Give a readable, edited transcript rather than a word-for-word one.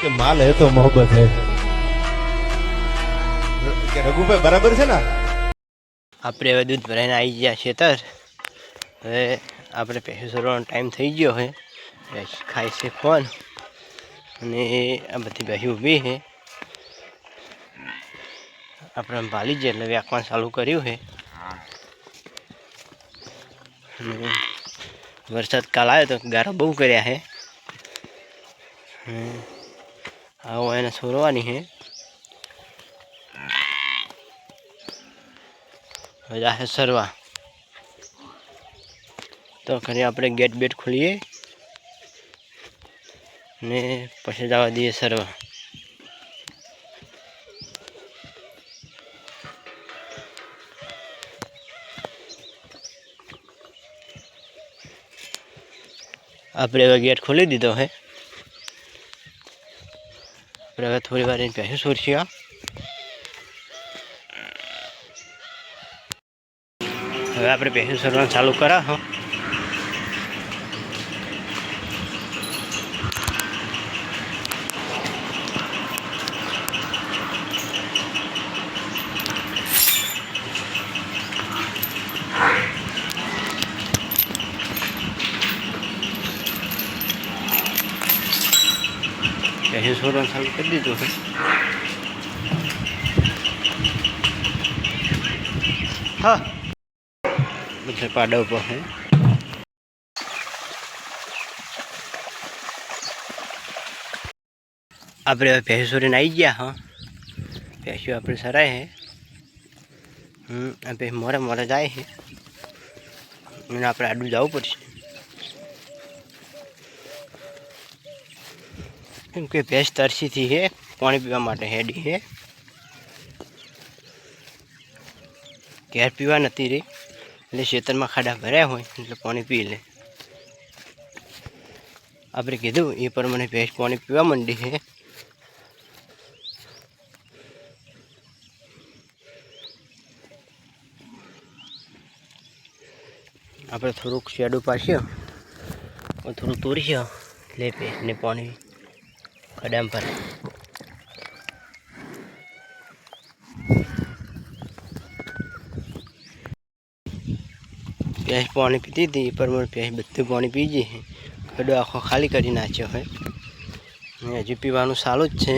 कि माल है तो मोहब्बत है કે રઘુભાઈ બરાબર છે ને આપણે હવે દૂધ ભરાઈને આવી ગયા ખેતર હવે આપણે પૈસા સરવાનો ટાઈમ થઈ ગયો છે ખાય છે ફોન અને આ બધી બહી ઊભી છે આપણે ભાલી જ એટલે વ્યાકરણ ચાલુ કર્યું છે વરસાદ કાલ આવ્યો તો ગારો બહુ કર્યા છે આવો એને છોડવાની છે જાહે સરવા તો ખરી આપણે ગેટ બેટ ખોલીએ ને પછી જવા દઈએ સરવા આપણે હવે ગેટ ખોલી દીધો છે આપણે હવે થોડી વાર પહેલું સોરશું હવે આપણે પહેલું સરવાનું ચાલુ કરા હો પહેલું સરવાનું ચાલુ કરી દીધું છે હા બધા પાડા ઉપર છે આપણે હવે ભેંસ સોરીને આવી ગયા હા ભેંસો આપણે સરાય છે ભેંસ મોરે મોરે જાય છે અને આપણે આડું જવું પડશે કેમ કે ભેંસ તરસીથી છે પાણી પીવા માટે હેડી છે ઘેર પીવા નથી રહી એટલે ખેતરમાં ખાડા ભર્યા હોય એટલે પાણી પી લે આપણે કીધું એ પ્રમાણે ભેંસ પાણી પીવા માંડી છે આપણે થોડુંક શેડું પાડશું થોડું તોડીશું એટલે ભેંસને પાણી ખાડામાં ભરાય ભેંસ પાણી પીતી હતી એ પ્રમાણે ભેંસ બધું પાણી પી ગઈ ખડો આખો ખાલી કરી નાખ્યો હોય હજુ પીવાનું ચાલુ જ છે